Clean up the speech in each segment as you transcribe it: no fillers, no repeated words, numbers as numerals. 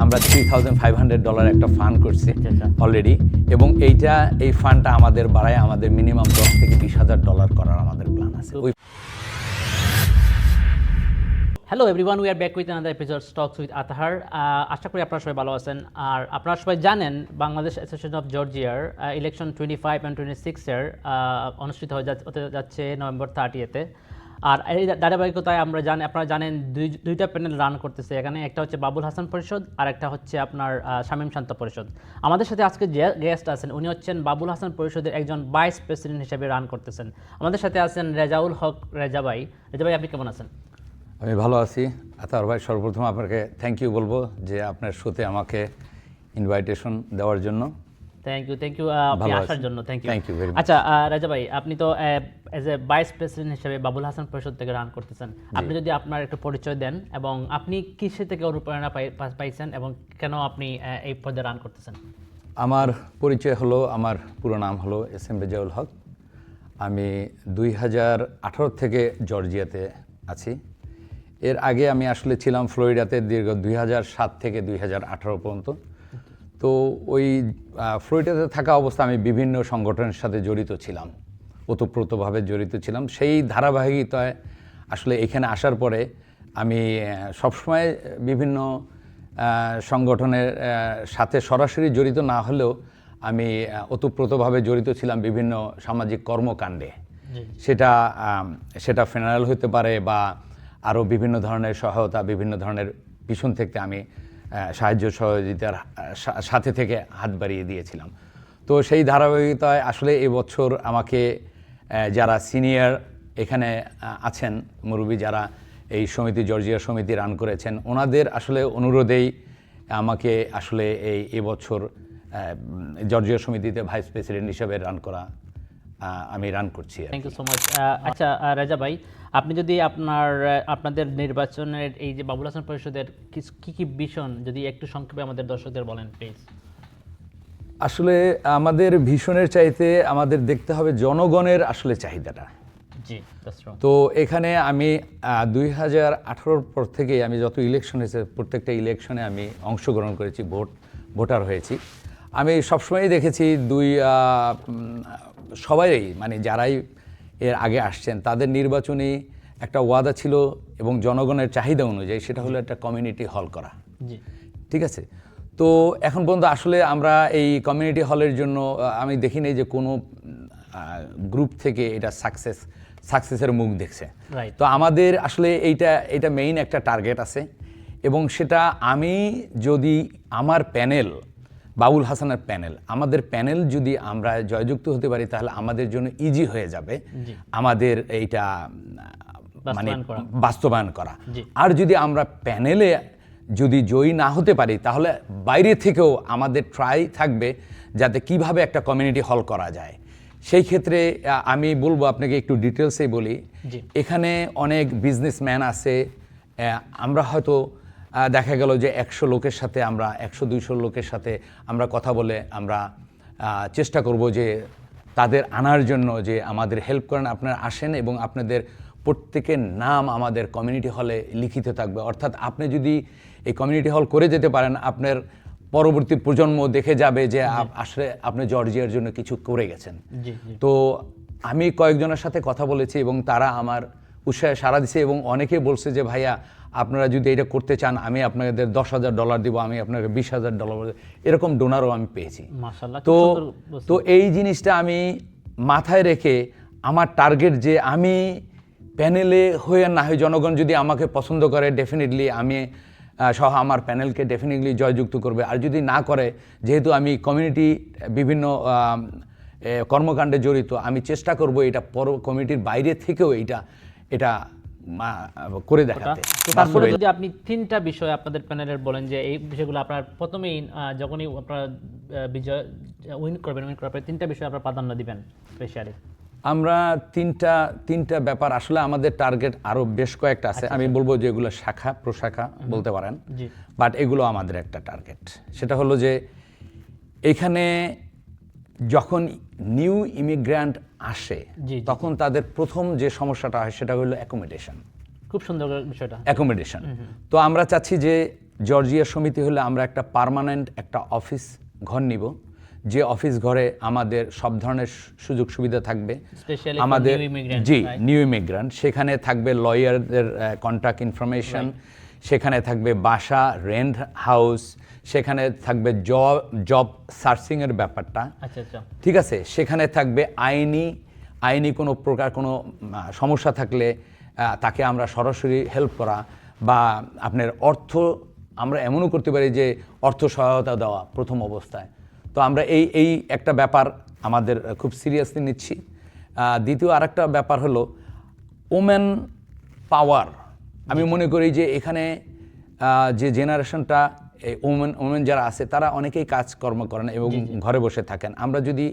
আমরা $3,500 একটা ফান্ড করছি অলরেডি, এবং এই ফান্ডটা আমাদের বাড়ায় আমাদের মিনিমাম $10,000 থেকে $20,000 করার আমাদের প্ল্যান আছে। Hello everyone, we are back with another episode talks with Atahar. আশা করি আপনারা সবাই ভালো আছেন। আর আপনারা সবাই জানেন বাংলাদেশ অ্যাসোসিয়েশন অফ জর্জিয়ার ইলেকশন 25 and 26-এর অনুষ্ঠিত হতে যাচ্ছে নভেম্বর 30-তে। আর এই ধারাবাহিকতায় আপনারা জানেন দুইটা প্যানেল রান করতেছে এখানে। একটা হচ্ছে বাবুল হাসান পরিষদ আর একটা হচ্ছে আপনার শামীম শান্ত পরিষদ। আমাদের সাথে আজকে যে গেস্ট আছেন উনি হচ্ছেন বাবুল হাসান পরিষদের একজন ভাইস প্রেসিডেন্ট হিসেবে রান করতেছেন। আমাদের সাথে আছেন রেজাউল হক রেজা ভাই। রেজা ভাই, আপনি কেমন আছেন? আমি ভালো আছি। আতাহার ভাই, সর্বপ্রথম আপনাকে থ্যাংক ইউ বলবো যে আপনার শোতে আমাকে ইনভাইটেশন দেওয়ার জন্য। থ্যাংক ইউ আপনি আসার জন্য। Thank you very much. আচ্ছা রাজা ভাই, আপনি তো এজ এ ভাইস প্রেসিডেন্ট হিসেবে বাবুল হাসান পরিষদ থেকে রান করতেছেন। আপনি যদি আপনার একটু পরিচয় দেন এবং আপনি কিসে থেকে অনুপ্রেরণা পাইছেন এবং কেন আপনি এই পদে রান করতেছেন? আমার পরিচয় হলো, আমার পুরো নাম হলো এস এম রেজাউল হক। আমি 2018 থেকে জর্জিয়াতে আছি। এর আগে আমি আসলে ছিলাম ফ্লোরিডাতে দীর্ঘ 2007 থেকে 2018 পর্যন্ত। তো ওই ফ্লোরিডাতে থাকা অবস্থা আমি বিভিন্ন সংগঠনের সাথে জড়িত ছিলাম, ওতপ্রোতভাবে জড়িত ছিলাম। সেই ধারাবাহিকতায় আসলে এখানে আসার পরে আমি সবসময় বিভিন্ন সংগঠনের সাথে সরাসরি জড়িত না হলেও আমি ওতপ্রোতভাবে জড়িত ছিলাম বিভিন্ন সামাজিক কর্মকাণ্ডে। সেটা ফেনারেল হতে পারে বা আরও বিভিন্ন ধরনের সহায়তা, বিভিন্ন ধরনের পিছন থেকে আমি সাহায্য সহযোগিতার সাথে থেকে হাত বাড়িয়ে দিয়েছিলাম। তো সেই ধারাবাহিকতায় আসলে এবছর আমাকে যারা সিনিয়র এখানে আছেন, মুরব্বী যারা এই সমিতি, জর্জিয়া সমিতি রান করেছেন, ওনাদের আসলে অনুরোধেই আমাকে আসলে এবছর জর্জিয়া সমিতিতে ভাইস প্রেসিডেন্ট হিসেবে আমি রান করছি। Thank you so much. আচ্ছা রাজা ভাই, আপনি যদি আপনাদের নির্বাচনের এই যে বাবুল হাসান পরিষদের কি ভিশন যদি একটু সংক্ষেপে আমাদের দর্শকদের বলেন প্লিজ। আসলে আমাদের ভিশনের চাইতে আমাদের দেখতে হবে জনগণের আসলে চাহিদাটা। জি, তো এখানে আমি 2018 পর থেকে আমি যত ইলেকশন হয়েছে প্রত্যেকটা ইলেকশনে আমি অংশগ্রহণ করেছি, ভোটার হয়েছি। আমি সবসময়ই দেখেছি সবাই মানে যারাই এর আগে আসছেন তাদের নির্বাচনী একটা ওয়াদা ছিল এবং জনগণের চাহিদা অনুযায়ী সেটা হলো একটা কমিউনিটি হল করা। ঠিক আছে। তো এখন পর্যন্ত আসলে আমরা এই কমিউনিটি হলের জন্য আমি দেখি নাই যে কোনো গ্রুপ থেকে এটা সাকসেসের মুখ দেখছে। তো আমাদের আসলে এইটা মেইন একটা টার্গেট আছে, এবং সেটা আমি যদি আমার প্যানেল, বাবুল হাসানের প্যানেল, আমাদের প্যানেল যদি আমরা জয়যুক্ত হতে পারি তাহলে আমাদের জন্য ইজি হয়ে যাবে আমাদের এইটা মানে বাস্তবায়ন করা। আর যদি আমরা প্যানেলে যদি জয়ী না হতে পারি তাহলে বাইরে থেকেও আমাদের ট্রাই থাকবে যাতে কিভাবে একটা কমিউনিটি হল করা যায়। সেই ক্ষেত্রে আমি বলবো আপনাকে একটু ডিটেলসেই বলি। এখানে অনেক বিজনেসম্যান আছে। আমরা হয়তো দেখা গেল যে 100 লোকের সাথে আমরা 100-200 লোকের সাথে আমরা কথা বলে আমরা চেষ্টা করব যে তাদের আনার জন্য যে আমাদের হেল্প করেন, আপনারা আসেন এবং আপনাদের প্রত্যেকের নাম আমাদের কমিউনিটি হলে লিখিত থাকবে। অর্থাৎ আপনি যদি এই কমিউনিটি হল করে যেতে পারেন, আপনার পরবর্তী প্রজন্ম দেখে যাবে যে আসলে আপনি জর্জিয়ার জন্য কিছু করে গেছেন। তো আমি কয়েকজনের সাথে কথা বলেছি এবং তারা আমার উৎসাহে সাড়া দিছে এবং অনেকে বলছে যে ভাইয়া আপনারা যদি এটা করতে চান আমি আপনাদের $10,000 দিব, আমি আপনাকে $20,000, এরকম ডোনারও আমি পেয়েছি। তো এই জিনিসটা আমি মাথায় রেখে আমার টার্গেট যে আমি প্যানেলে হয়ে না হয় জনগণ যদি আমাকে পছন্দ করে ডেফিনেটলি আমি সহ আমার প্যানেলকে ডেফিনেটলি জয়যুক্ত করবে। আর যদি না করে, যেহেতু আমি কমিউনিটি বিভিন্ন কর্মকাণ্ডে জড়িত, আমি চেষ্টা করব এটা কমিউনিটির বাইরে থেকেও এটা করে দেখাতে। তারপরে যদি আপনি 3টা বিষয় আপনাদের প্যানেলের বলেন যে এই বিষয়গুলো আপনার প্রথমেই যখনই আপনারা উইন করবেন 3টা বিষয় আপনারা প্রাধান্য দিবেন স্পেশালি। আমরা তিনটা ব্যাপার আসলে আমাদের টার্গেট আরো বেশ কয়েকটা আছে। আমি বলবো যে এগুলো শাখা প্রশাখা বলতে পারেন, বাট এগুলো আমাদের একটা টার্গেট। সেটা হলো যে এখানে যখন নিউ ইমিগ্রান্ট আসে তখন তাদের প্রথম যে সমস্যাটা হয় সেটা হলো অ্যাকোমোডেশন। খুব সুন্দর বিষয়টা, অ্যাকোমোডেশন। তো আমরা চাচ্ছি যে জর্জিয়া সমিতি হলে আমরা একটা পার্মানেন্ট একটা অফিস ঘর নিব, যে অফিস ঘরে আমাদের সব ধরনের সুযোগ সুবিধা থাকবে। Especially for আমাদের new immigrants, জি right? নিউ ইমিগ্রান্ট, সেখানে থাকবে লয়ারদের কন্ট্যাক্ট ইনফরমেশন, সেখানে থাকবে বাসা, রেন্ট হাউস, সেখানে থাকবে জব সার্চিংয়ের ব্যাপারটা, আচ্ছা আচ্ছা, ঠিক আছে। সেখানে থাকবে আইনি কোনো প্রকার কোনো সমস্যা থাকলে তাকে আমরা সরাসরি হেল্প করা, বা আপনার আমরা এমনও করতে পারি যে অর্থ সহায়তা দেওয়া প্রথম অবস্থায়। তো আমরা এই একটা ব্যাপার আমাদের খুব সিরিয়াসলি নিচ্ছি। দ্বিতীয় আরেকটা ব্যাপার হলো ওমেন পাওয়ার। আমি মনে করি যে এখানে যে জেনারেশনটা ওমেন যারা আছে তারা অনেকেই কাজকর্ম করেন এবং ঘরে বসে থাকেন। আমরা যদি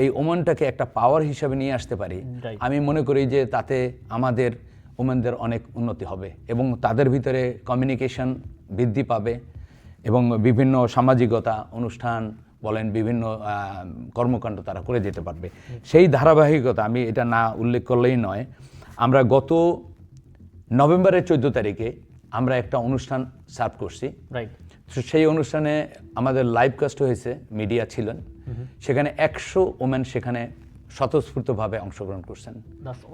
এই ওমেনটাকে একটা পাওয়ার হিসাবে নিয়ে আসতে পারি, আমি মনে করি যে তাতে আমাদের ওমেনদের অনেক উন্নতি হবে এবং তাদের ভিতরে কমিউনিকেশন বৃদ্ধি পাবে এবং বিভিন্ন সামাজিকতা অনুষ্ঠান বলেন, বিভিন্ন কর্মকাণ্ড তারা করে যেতে পারবে। সেই ধারাবাহিকতা, আমি এটা না উল্লেখ করলেই নয়, আমরা গত নভেম্বরের 14 তারিখে আমরা একটা অনুষ্ঠান সার্ভ করছি। সেই অনুষ্ঠানে আমাদের লাইভ কাস্ট হয়েছে, মিডিয়া ছিলেন সেখানে, 100 ওমেন সেখানে স্বতঃস্ফূর্তভাবে অংশগ্রহণ করছেন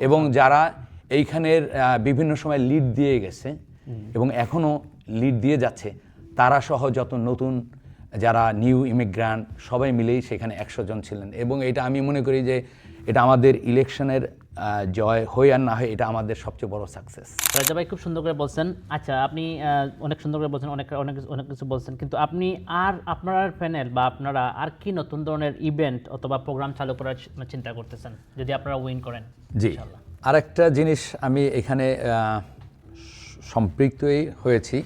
এবং যারা এইখানের বিভিন্ন সময় লিড দিয়ে গেছে এবং এখনও লিড দিয়ে যাচ্ছে, তারা সহ যত নতুন যারা নিউ ইমিগ্রান্ট সবাই মিলেই সেখানে 100 জন ছিলেন। এবং এটা আমি মনে করি যে এটা আমাদের ইলেকশনের জয় হয় আর না হয়, এটা আমাদের সবচেয়ে বড় সাকসেস। রাজা ভাই খুব সুন্দর করে বলছেন। আচ্ছা, আপনি অনেক সুন্দর করে বলছেন, অনেক কিছু বলছেন, কিন্তু আপনি আর আপনার প্যানেল বা আপনারা আর কি নতুন ধরনের ইভেন্ট অথবা প্রোগ্রাম চালু করার চিন্তা করতেছেন যদি আপনারা উইন করেন? জি, আরেকটা জিনিস আমি এখানে সম্পৃক্তই হয়েছি,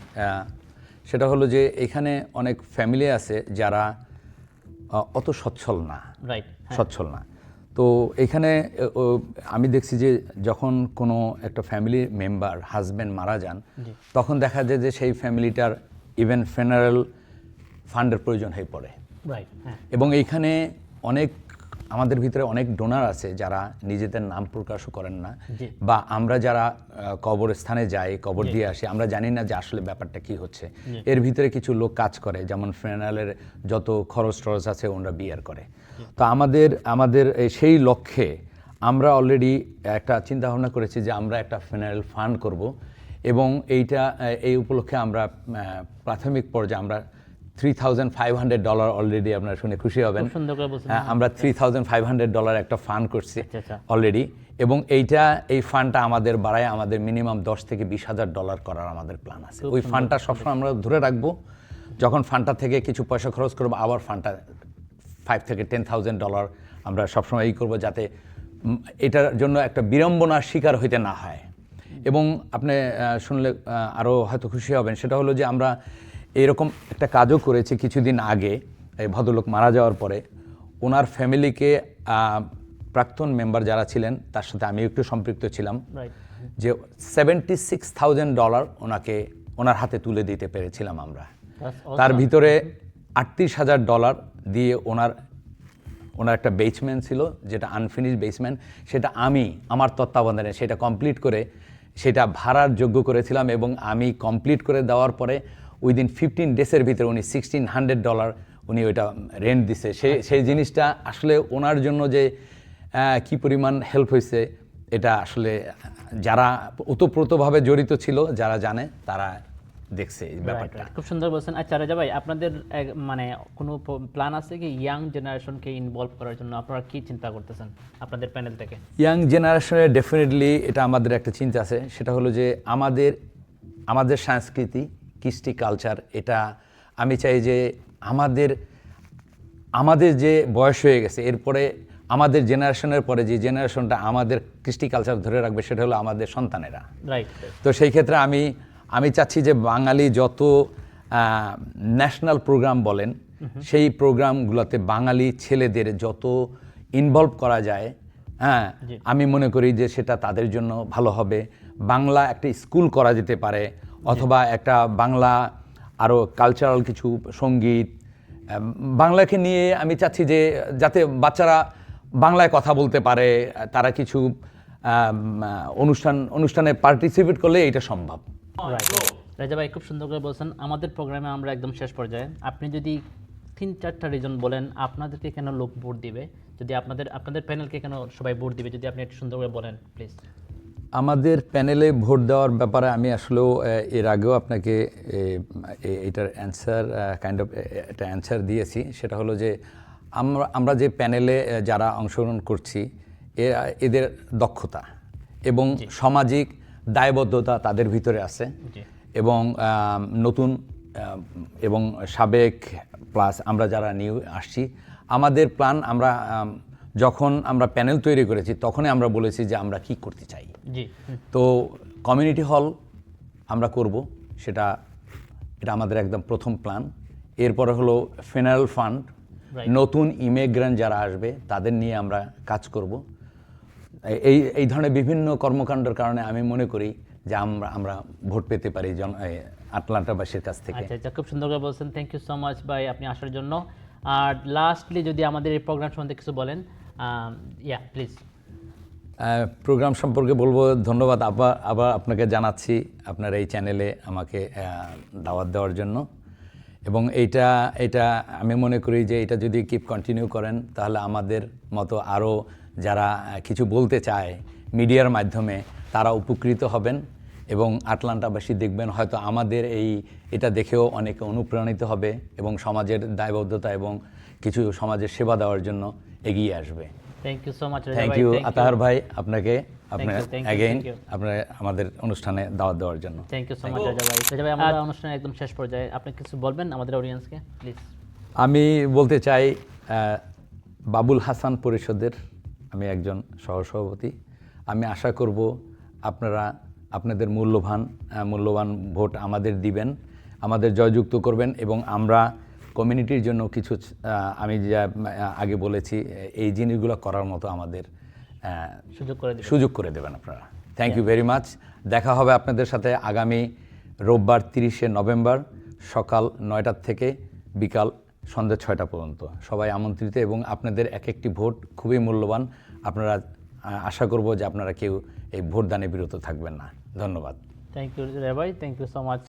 সেটা হলো যে এখানে অনেক ফ্যামিলি আছে যারা অত সচ্ছল না, সচ্ছল না। তো এখানে আমি দেখছি যে যখন কোনো একটা ফ্যামিলি মেম্বার হাজব্যান্ড মারা যান, তখন দেখা যায় যে সেই ফ্যামিলিটার ইভেন ফিনারেল ফান্ডের প্রয়োজন হয়ে পড়ে। এবং এইখানে আমাদের ভিতরে অনেক ডোনার আছে যারা নিজেদের নাম প্রকাশও করেন না, বা আমরা যারা কবরস্থানে যাই, কবর দিয়ে আসি, আমরা জানি না যে আসলে ব্যাপারটা কি হচ্ছে। এর ভিতরে কিছু লোক কাজ করে, যেমন ফিনারেলের যত খরচ টরচ আছে ওনারা বিয়ার করে। তো আমাদের সেই লক্ষ্যে আমরা অলরেডি একটা চিন্তা ভাবনা করেছি যে আমরা একটা ফিনারেল ফান্ড করব এবং এই উপলক্ষে আমরা প্রাথমিক পর্যায়ে আমরা $3,500 অলরেডি, আপনারা শুনে খুশি হবেন, আমরা $3,500 একটা ফান্ড করছি অলরেডি। এবং এই ফান্ডটা আমাদের বাড়ায় আমাদের মিনিমাম $10,000 থেকে $20,000 করার আমাদের প্ল্যান আছে। ওই ফান্ডটা সবসময় আমরা ধরে রাখবো, যখন ফান্ডটা থেকে কিছু পয়সা খরচ করবো আবার ফান্ডটা $5,000 থেকে $10,000 আমরা সবসময় করবো, যাতে এটার জন্য একটা বিড়ম্বনার শিকার হইতে না হয়। এবং আপনি শুনলে আরও হয়তো খুশি হবেন, সেটা হলো যে আমরা এরকম একটা কাজও করেছি কিছুদিন আগে। এই ভদ্রলোক মারা যাওয়ার পরে ওনার ফ্যামিলিকে প্রাক্তন মেম্বার যারা ছিলেন তার সাথে আমি একটু সম্পৃক্ত ছিলাম, যে $76,000 ওনার হাতে তুলে দিতে পেরেছিলাম আমরা। তার ভিতরে $38,000 দিয়ে ওনার একটা বেসমেন্ট ছিল, যেটা আনফিনিশড বেসমেন্ট, সেটা আমার তত্ত্বাবধানে সেটা কমপ্লিট করে সেটা ভাড়ার যোগ্য করেছিলাম। এবং আমি কমপ্লিট করে দেওয়ার পরে উইদিন 15 ডেজের ভিতরে উনি $1,600 উনি ওইটা রেন্ট দিছে। সেই জিনিসটা আসলে ওনার জন্য যে কি পরিমাণ হেল্প হয়েছে, এটা আসলে যারা ওতপ্রোতভাবে জড়িত ছিল, যারা জানে, তারা দেখছে এই ব্যাপারটা। খুব সুন্দর বলছেন। আচ্ছা রাজা ভাই, আপনাদের মানে কোনো প্ল্যান আছে কি ইয়াং জেনারেশনকে ইনভলভ করার জন্য? আপনারা কি চিন্তা করতেছেন আপনাদের প্যানেল থেকে? ইয়াং জেনারেশনের ডেফিনেটলি এটা আমাদের একটা চিন্তা আছে, সেটা হলো যে আমাদের সংস্কৃতি, কৃষ্টি কালচার, এটা আমি চাই যে আমাদের যে বয়স হয়ে গেছে, এরপরে আমাদের জেনারেশনের পরে যে জেনারেশনটা আমাদের কৃষ্টি কালচার ধরে রাখবে, সেটা হলো আমাদের সন্তানেরা। তো সেই ক্ষেত্রে আমি চাচ্ছি যে বাঙালি যত ন্যাশনাল প্রোগ্রাম বলেন, সেই প্রোগ্রামগুলোতে বাঙালি ছেলেদের যত ইনভলভ করা যায়, হ্যাঁ, আমি মনে করি যে সেটা তাদের জন্য ভালো হবে। বাংলা একটা স্কুল করা যেতে পারে, অথবা একটা বাংলা আরও কালচারাল কিছু সঙ্গীত, বাংলাকে নিয়ে আমি চাচ্ছি যে যাতে বাচ্চারা বাংলায় কথা বলতে পারে, তারা কিছু অনুষ্ঠানে পার্টিসিপেট করলে এটা সম্ভব। রাজা ভাই খুব সুন্দর করে বলছেন। আমাদের প্রোগ্রামে আমরা একদম শেষ পর্যায়ে, আপনি যদি 3-4টা রিজন বলেন আপনাদেরকে কেন লোক ভোট দিবে, যদি আপনাদের প্যানেলকে কেন সবাই ভোট দিবে, যদি আপনি একটু সুন্দর করে বলেন প্লিজ। আমাদের প্যানেলে ভোট দেওয়ার ব্যাপারে আমি আসলেও এর আগেও আপনাকে এটার অ্যান্সার একটা অ্যান্সার দিয়েছি। সেটা হলো যে আমরা যে প্যানেলে যারা অংশগ্রহণ করছি এদের দক্ষতা এবং সামাজিক দায়বদ্ধতা তাদের ভিতরে আছে এবং নতুন এবং সাবেক প্লাস আমরা যারা নিউ আসছি, আমাদের প্ল্যান আমরা যখন আমরা প্যানেল তৈরি করেছি তখনই আমরা বলেছি যে আমরা কি করতে চাই। তো কমিউনিটি হল আমরা করব, এটা আমাদের একদম প্রথম প্ল্যান। এরপরে হলো ফেনারেল ফান্ড, নতুন ইমিগ্রেন্ট যারা আসবে তাদের নিয়ে আমরা কাজ করব। এই ধরনের বিভিন্ন কর্মকাণ্ডের কারণে আমি মনে করি যে আমরা ভোট পেতে পারি আটলান্টাবাসীর কাছ থেকে। আচ্ছা, খুব সুন্দর করে বলছেন। থ্যাংক ইউ সো মাচ ভাই আপনি আসার জন্য। আর লাস্টলি যদি আমাদের এই প্রোগ্রাম সম্বন্ধে কিছু বলেন, প্লিজ। প্রোগ্রাম সম্পর্কে বলবো ধন্যবাদ আবার আপনাকে জানাচ্ছি আপনার এই চ্যানেলে আমাকে দাওয়াত দেওয়ার জন্য। এবং এটা আমি মনে করি যে এটা যদি কিপ কন্টিনিউ করেন তাহলে আমাদের মতো আরও যারা কিছু বলতে চায় মিডিয়ার মাধ্যমে তারা উপকৃত হবেন এবং আটলান্টাবাসী দেখবেন হয়তো আমাদের এটা দেখেও অনেকে অনুপ্রাণিত হবে এবং সমাজের দায়বদ্ধতা এবং কিছু সমাজের সেবা দেওয়ার জন্য এগিয়ে আসবে। Thank you so much. Thank you Atahar ভাই, আপনার আমাদের অনুষ্ঠানে দাওয়াত দেওয়ার জন্য। থ্যাংক ইউ সো মাচ রাজা ভাই। রাজা ভাই, আমাদের অনুষ্ঠানে একদম শেষ পর্যায়ে আপনি কিছু বলবেন আমাদের অডিয়েন্সকে প্লিজ। আমি বলতে চাই বাবুল হাসান পরিষদের আমি একজন সহসভাপতি। আমি আশা করব আপনারা আপনাদের মূল্যবান ভোট আমাদের দিবেন, আমাদের জয়যুক্ত করবেন এবং আমরা কমিউনিটির জন্য কিছু আমি যা আগে বলেছি এই জিনিসগুলো করার মতো আমাদের সুযোগ করে দেবেন আপনারা। Thank you very much. দেখা হবে আপনাদের সাথে আগামী রোববার 30শে নভেম্বর সকাল 9টা থেকে বিকাল সন্ধ্যা 6টা পর্যন্ত। সবাই আমন্ত্রিত এবং আপনাদের এক একটি ভোট খুবই মূল্যবান। আপনারা আশা করব যে আপনারা কেউ এই ভোটদানে বিরত থাকবেন না। ধন্যবাদ। থ্যাংক ইউ রাজা ভাই, থ্যাংক ইউ সো মাচ।